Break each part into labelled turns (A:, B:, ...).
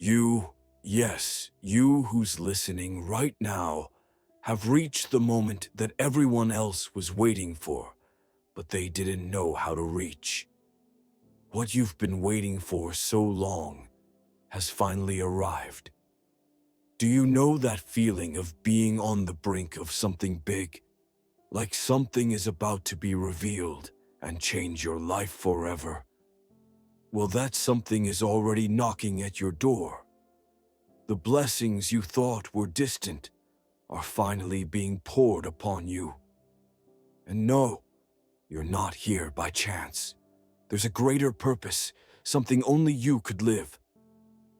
A: You, yes, you who's listening right now, have reached the moment that everyone else was waiting for, but they didn't know how to reach. What you've been waiting for so long has finally arrived. Do you know that feeling of being on the brink of something big? Like something is about to be revealed and change your life forever? Well, that something is already knocking at your door. The blessings you thought were distant are finally being poured upon you. And no, you're not here by chance. There's a greater purpose, something only you could live.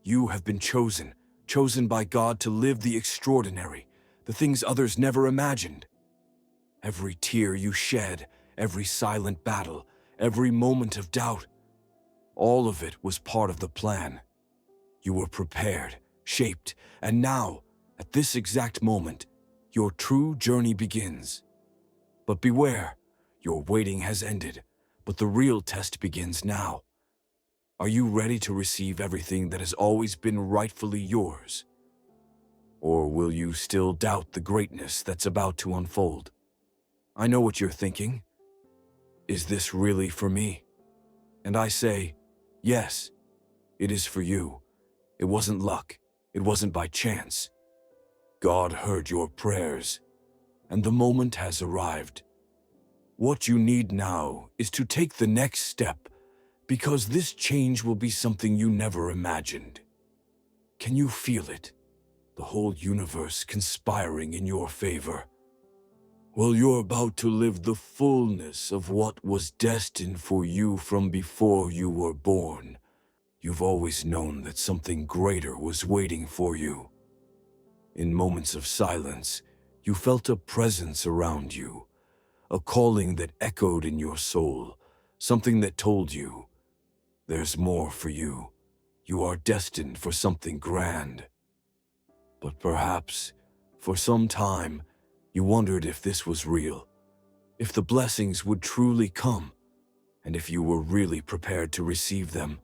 A: You have been chosen by God to live the extraordinary, the things others never imagined. Every tear you shed, every silent battle, every moment of doubt, all of it was part of the plan. You were prepared, shaped, and now, at this exact moment, your true journey begins. But beware, your waiting has ended, but the real test begins now. Are you ready to receive everything that has always been rightfully yours? Or will you still doubt the greatness that's about to unfold? I know what you're thinking. Is this really for me? And I say, yes, it is for you. It wasn't luck. It wasn't by chance. God heard your prayers, and the moment has arrived. What you need now is to take the next step, because this change will be something you never imagined. Can you feel it? The whole universe conspiring in your favor. Well, you're about to live the fullness of what was destined for you from before you were born. You've always known that something greater was waiting for you. In moments of silence, you felt a presence around you, a calling that echoed in your soul, something that told you, there's more for you. You are destined for something grand. But perhaps, for some time, you wondered if this was real, if the blessings would truly come, and if you were really prepared to receive them.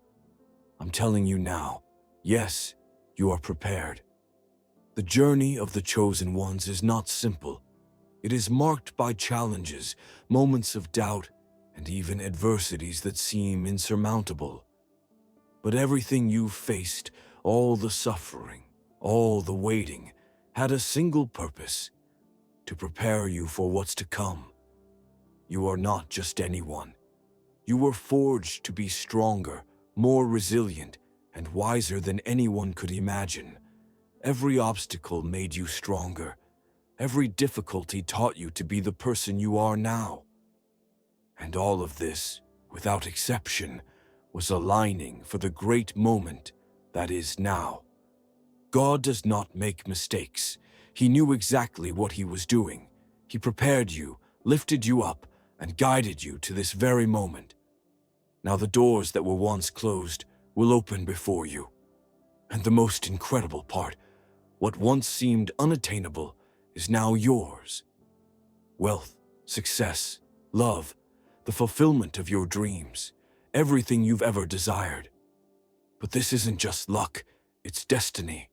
A: I'm telling you now, yes, you are prepared. The journey of the chosen ones is not simple. It is marked by challenges, moments of doubt, and even adversities that seem insurmountable. But everything you've faced, all the suffering, all the waiting, had a single purpose: to prepare you for what's to come. You are not just anyone. You were forged to be stronger, more resilient, and wiser than anyone could imagine. Every obstacle made you stronger. Every difficulty taught you to be the person you are now. And all of this, without exception, was aligning for the great moment that is now. God does not make mistakes. He knew exactly what he was doing. He prepared you, lifted you up, and guided you to this very moment. Now the doors that were once closed will open before you. And the most incredible part, what once seemed unattainable, is now yours. Wealth, success, love, the fulfillment of your dreams, everything you've ever desired. But this isn't just luck, it's destiny.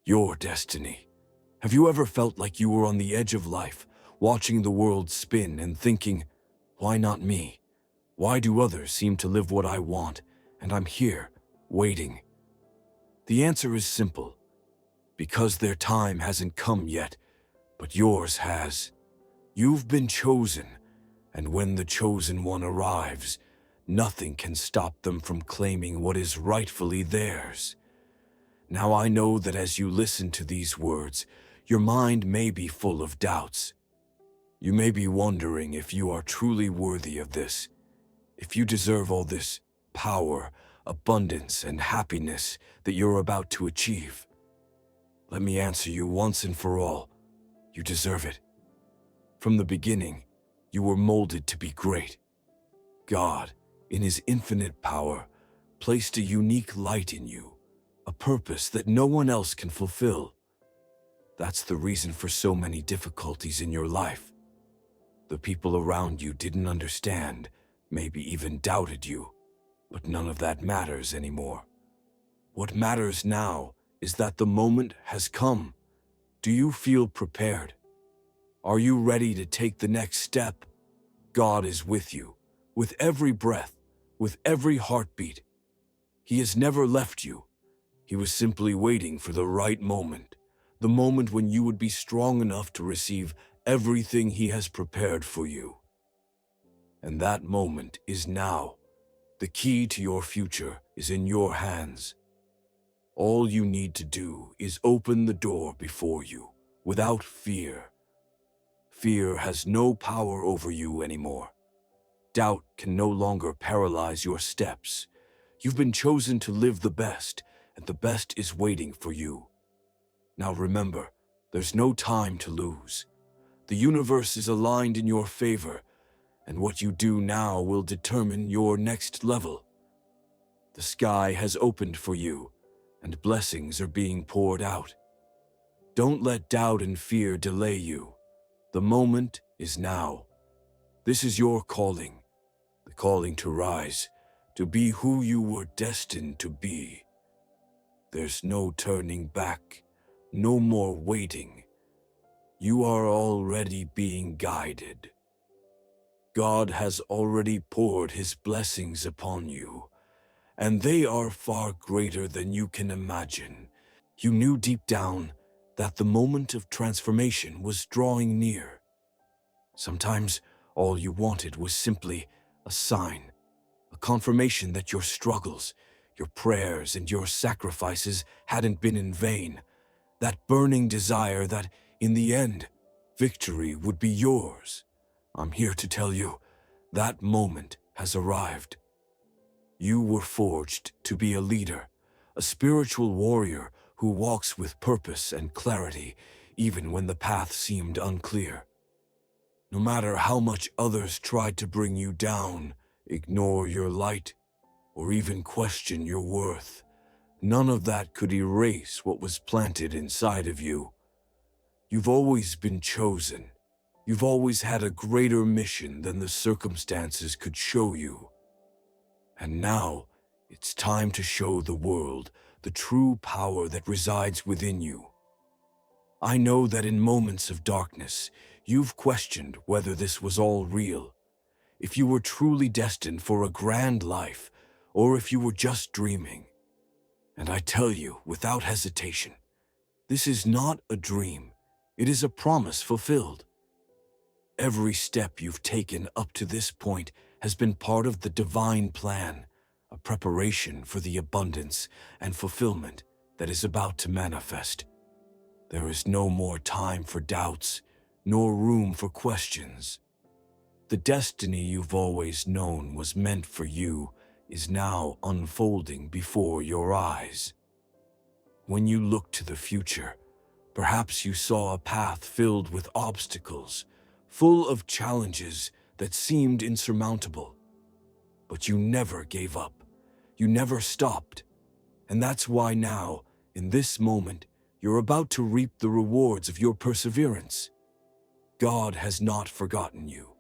A: Your destiny. Have you ever felt like you were on the edge of life, watching the world spin and thinking, why not me? Why do others seem to live what I want, and I'm here, waiting? The answer is simple. Because their time hasn't come yet, but yours has. You've been chosen, and when the chosen one arrives, nothing can stop them from claiming what is rightfully theirs. Now I know that as you listen to these words, your mind may be full of doubts. You may be wondering if you are truly worthy of this, if you deserve all this power, abundance, and happiness that you're about to achieve. Let me answer you once and for all. You deserve it. From the beginning, you were molded to be great. God, in his infinite power, placed a unique light in you, a purpose that no one else can fulfill. That's the reason for so many difficulties in your life. The people around you didn't understand, maybe even doubted you, but none of that matters anymore. What matters now is that the moment has come. Do you feel prepared? Are you ready to take the next step? God is with you, with every breath, with every heartbeat. He has never left you. He was simply waiting for the right moment, the moment when you would be strong enough to receive everything He has prepared for you. And that moment is now. The key to your future is in your hands. All you need to do is open the door before you, without fear. Fear has no power over you anymore. Doubt can no longer paralyze your steps. You've been chosen to live the best, and the best is waiting for you. Now remember, there's no time to lose. The universe is aligned in your favor, and what you do now will determine your next level. The sky has opened for you, and blessings are being poured out. Don't let doubt and fear delay you. The moment is now. This is your calling, the calling to rise, to be who you were destined to be. There's no turning back, no more waiting. You are already being guided. God has already poured His blessings upon you, and they are far greater than you can imagine. You knew deep down that the moment of transformation was drawing near. Sometimes all you wanted was simply a sign, a confirmation that your struggles, your prayers, and your sacrifices hadn't been in vain. That burning desire that, in the end, victory would be yours. I'm here to tell you, that moment has arrived. You were forged to be a leader, a spiritual warrior who walks with purpose and clarity, even when the path seemed unclear. No matter how much others tried to bring you down, ignore your light, or even question your worth, none of that could erase what was planted inside of you. You've always been chosen. You've always had a greater mission than the circumstances could show you. And now, it's time to show the world the true power that resides within you. I know that in moments of darkness, you've questioned whether this was all real, if you were truly destined for a grand life, or if you were just dreaming. And I tell you, without hesitation, this is not a dream. It is a promise fulfilled. Every step you've taken up to this point has been part of the divine plan, a preparation for the abundance and fulfillment that is about to manifest. There is no more time for doubts, nor room for questions. The destiny you've always known was meant for you is now unfolding before your eyes. When you look to the future, perhaps you saw a path filled with obstacles, full of challenges that seemed insurmountable. But you never gave up. You never stopped. And that's why now, in this moment, you're about to reap the rewards of your perseverance. God has not forgotten you.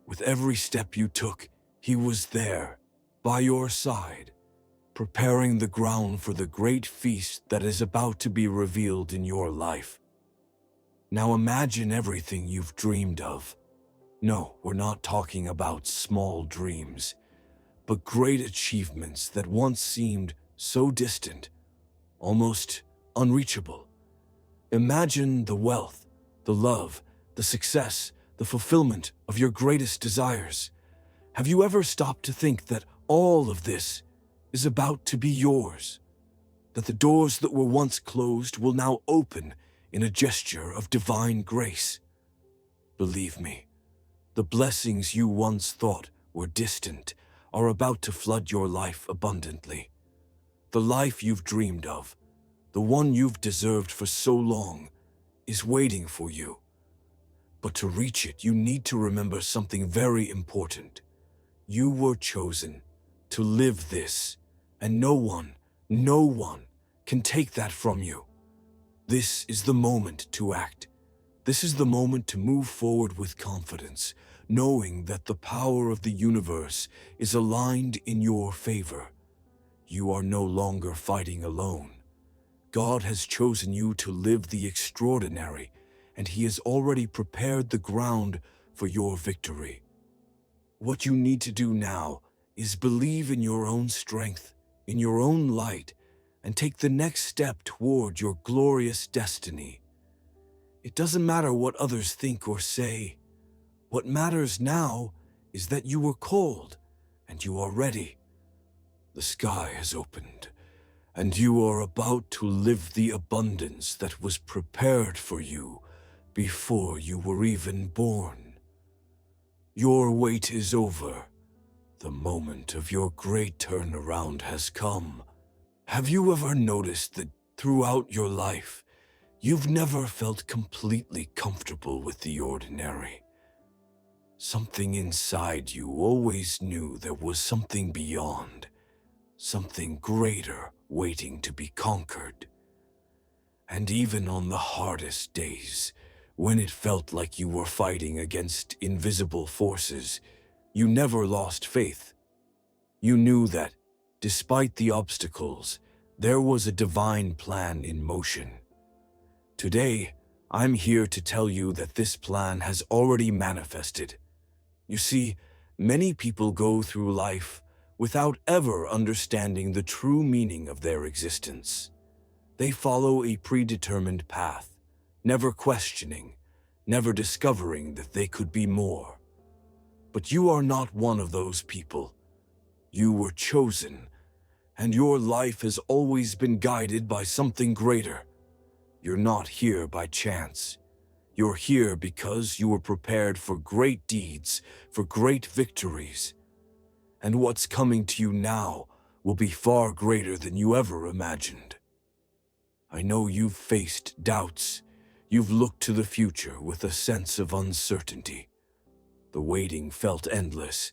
A: With every step you took, He was there, by your side, preparing the ground for the great feast that is about to be revealed in your life. Now imagine everything you've dreamed of. No, we're not talking about small dreams, but great achievements that once seemed so distant, almost unreachable. Imagine the wealth, the love, the success, the fulfillment of your greatest desires. Have you ever stopped to think that all of this is about to be yours? That the doors that were once closed will now open in a gesture of divine grace? Believe me, the blessings you once thought were distant are about to flood your life abundantly. The life you've dreamed of, the one you've deserved for so long, is waiting for you. But to reach it, you need to remember something very important. You were chosen to live this, and no one can take that from you. This is the moment to act. This is the moment to move forward with confidence, knowing that the power of the universe is aligned in your favor. You are no longer fighting alone. God has chosen you to live the extraordinary, and He has already prepared the ground for your victory. What you need to do now is believe in your own strength, in your own light, and take the next step toward your glorious destiny. It doesn't matter what others think or say. What matters now is that you were called and you are ready. The sky has opened, and you are about to live the abundance that was prepared for you before you were even born. Your wait is over. The moment of your great turnaround has come. Have you ever noticed that throughout your life, you've never felt completely comfortable with the ordinary? Something inside you always knew there was something beyond, something greater waiting to be conquered. And even on the hardest days, when it felt like you were fighting against invisible forces, you never lost faith. You knew that, despite the obstacles, there was a divine plan in motion. Today, I'm here to tell you that this plan has already manifested. You see, many people go through life without ever understanding the true meaning of their existence. They follow a predetermined path, never questioning, never discovering that they could be more. But you are not one of those people. You were chosen, and your life has always been guided by something greater. You're not here by chance. You're here because you were prepared for great deeds, for great victories. And what's coming to you now will be far greater than you ever imagined. I know you've faced doubts. You've looked to the future with a sense of uncertainty. The waiting felt endless,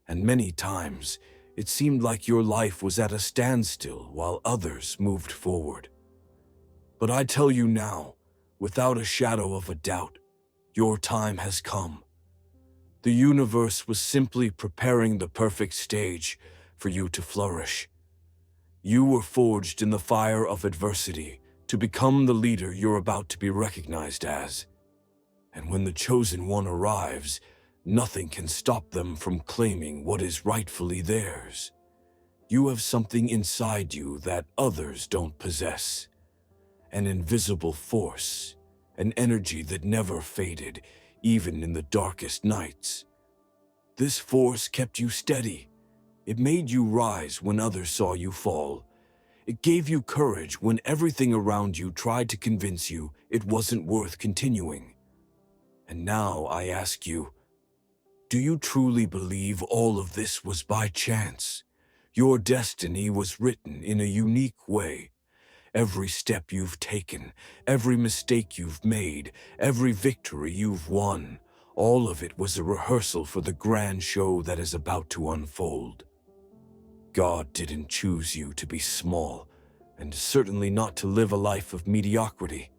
A: and many times it seemed like your life was at a standstill while others moved forward. But I tell you now, without a shadow of a doubt, your time has come. The universe was simply preparing the perfect stage for you to flourish. You were forged in the fire of adversity to become the leader you're about to be recognized as. And when the chosen one arrives, nothing can stop them from claiming what is rightfully theirs. You have something inside you that others don't possess. An invisible force, an energy that never faded, even in the darkest nights. This force kept you steady. It made you rise when others saw you fall. It gave you courage when everything around you tried to convince you it wasn't worth continuing. And now I ask you, do you truly believe all of this was by chance? Your destiny was written in a unique way. Every step you've taken, every mistake you've made, every victory you've won, all of it was a rehearsal for the grand show that is about to unfold. God didn't choose you to be small, and certainly not to live a life of mediocrity.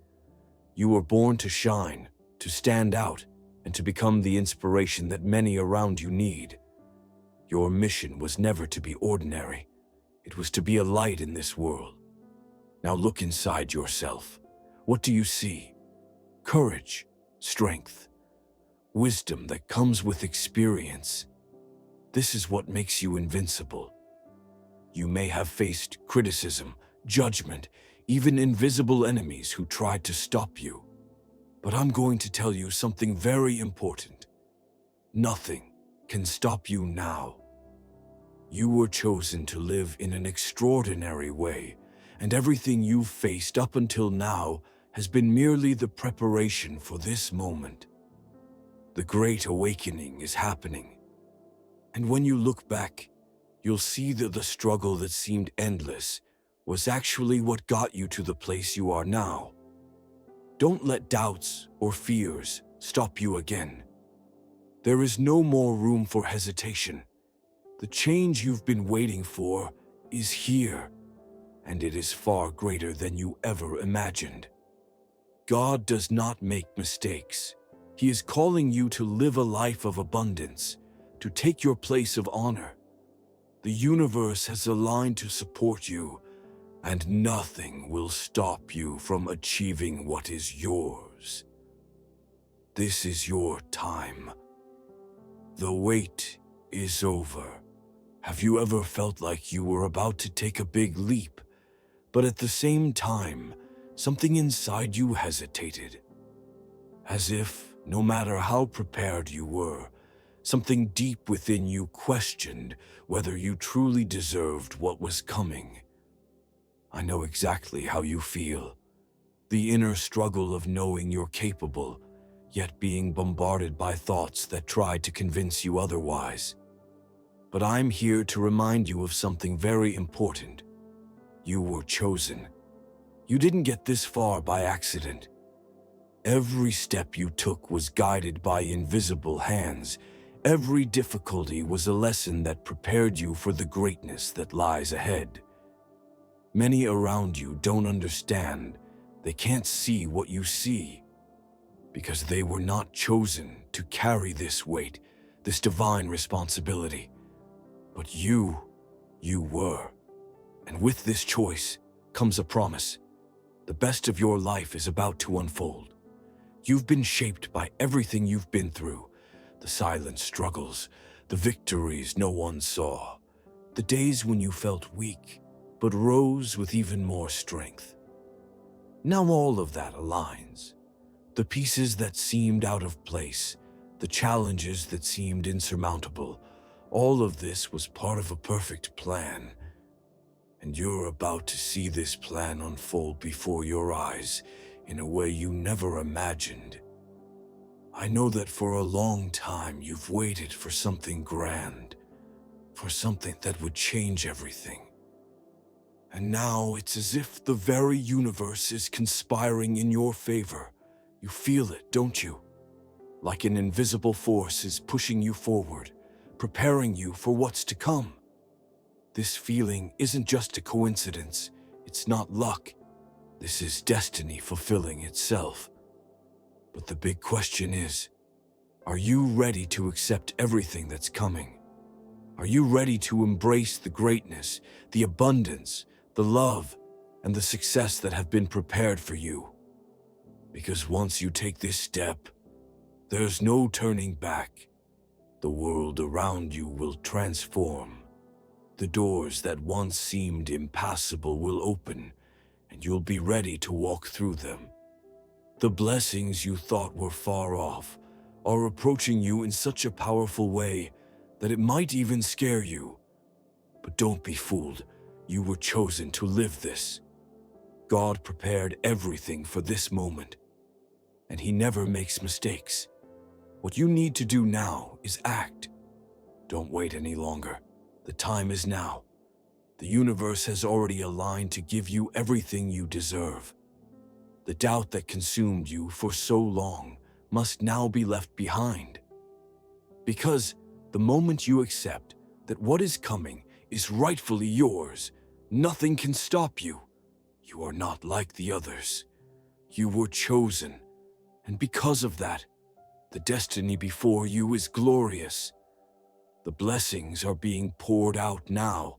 A: You were born to shine, to stand out, and to become the inspiration that many around you need. Your mission was never to be ordinary. It was to be a light in this world. Now look inside yourself. What do you see? Courage, strength, wisdom that comes with experience. This is what makes you invincible. You may have faced criticism, judgment, even invisible enemies who tried to stop you. But I'm going to tell you something very important. Nothing can stop you now. You were chosen to live in an extraordinary way, and everything you've faced up until now has been merely the preparation for this moment. The Great Awakening is happening. And when you look back, you'll see that the struggle that seemed endless was actually what got you to the place you are now. Don't let doubts or fears stop you again. There is no more room for hesitation. The change you've been waiting for is here, and it is far greater than you ever imagined. God does not make mistakes. He is calling you to live a life of abundance, to take your place of honor. The universe has aligned to support you, and nothing will stop you from achieving what is yours. This is your time. The wait is over. Have you ever felt like you were about to take a big leap, but at the same time, something inside you hesitated? As if, no matter how prepared you were, something deep within you questioned whether you truly deserved what was coming. I know exactly how you feel. The inner struggle of knowing you're capable, yet being bombarded by thoughts that try to convince you otherwise. But I'm here to remind you of something very important. You were chosen. You didn't get this far by accident. Every step you took was guided by invisible hands. Every difficulty was a lesson that prepared you for the greatness that lies ahead. Many around you don't understand. They can't see what you see, because they were not chosen to carry this weight, this divine responsibility. But you were. And with this choice comes a promise. The best of your life is about to unfold. You've been shaped by everything you've been through, the silent struggles, the victories no one saw, the days when you felt weak, but rose with even more strength. Now all of that aligns. The pieces that seemed out of place, the challenges that seemed insurmountable, all of this was part of a perfect plan. And you're about to see this plan unfold before your eyes in a way you never imagined. I know that for a long time you've waited for something grand, for something that would change everything. And now it's as if the very universe is conspiring in your favor. You feel it, don't you? Like an invisible force is pushing you forward, preparing you for what's to come. This feeling isn't just a coincidence. It's not luck. This is destiny fulfilling itself. But the big question is, are you ready to accept everything that's coming? Are you ready to embrace the greatness, the abundance, the love, and the success that have been prepared for you? Because once you take this step, there's no turning back. The world around you will transform. The doors that once seemed impassable will open, and you'll be ready to walk through them. The blessings you thought were far off are approaching you in such a powerful way that it might even scare you. But don't be fooled. You were chosen to live this. God prepared everything for this moment, and He never makes mistakes. What you need to do now is act. Don't wait any longer. The time is now. The universe has already aligned to give you everything you deserve. The doubt that consumed you for so long must now be left behind. Because the moment you accept that what is coming is rightfully yours, nothing can stop you. You are not like the others. You were chosen, and because of that, the destiny before you is glorious. The blessings are being poured out now,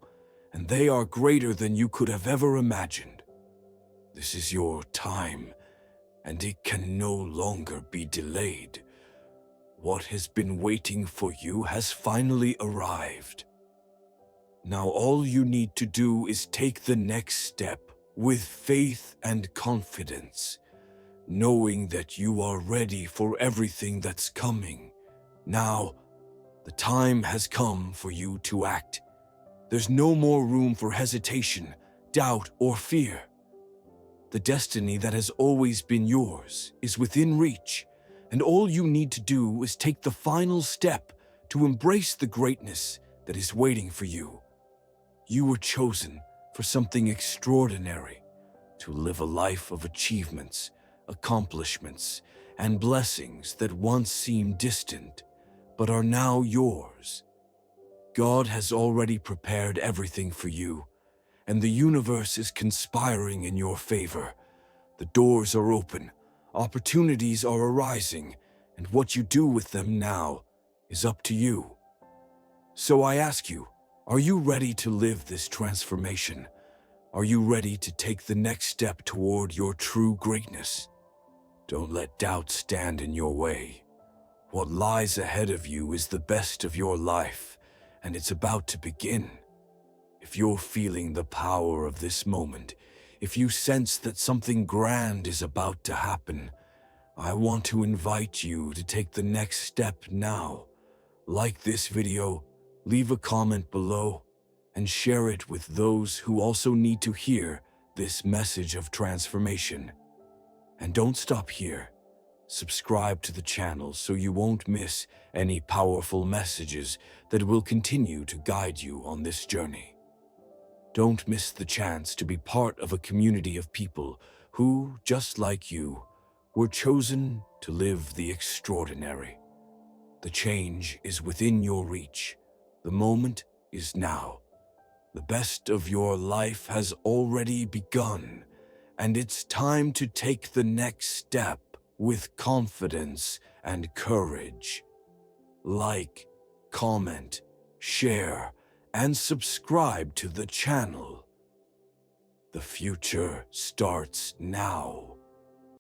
A: and they are greater than you could have ever imagined. This is your time, and it can no longer be delayed. What has been waiting for you has finally arrived. Now all you need to do is take the next step with faith and confidence, knowing that you are ready for everything that's coming. Now, the time has come for you to act. There's no more room for hesitation, doubt, or fear. The destiny that has always been yours is within reach, and all you need to do is take the final step to embrace the greatness that is waiting for you. You were chosen for something extraordinary, to live a life of achievements, accomplishments, and blessings that once seemed distant, but are now yours. God has already prepared everything for you, and the universe is conspiring in your favor. The doors are open, opportunities are arising, and what you do with them now is up to you. So I ask you, Are you ready to live this transformation? Are you ready to take the next step toward your true greatness? Don't let doubt stand in your way. What lies ahead of you is the best of your life, and it's about to begin. If you're feeling the power of this moment, if you sense that something grand is about to happen, I want to invite you to take the next step now. Like this video, leave a comment below, and share it with those who also need to hear this message of transformation. And don't stop here. Subscribe to the channel so you won't miss any powerful messages that will continue to guide you on this journey. Don't miss the chance to be part of a community of people who, just like you, were chosen to live the extraordinary. The change is within your reach. The moment is now. The best of your life has already begun, and it's time to take the next step with confidence and courage. Like, comment, share, and subscribe to the channel. The future starts now.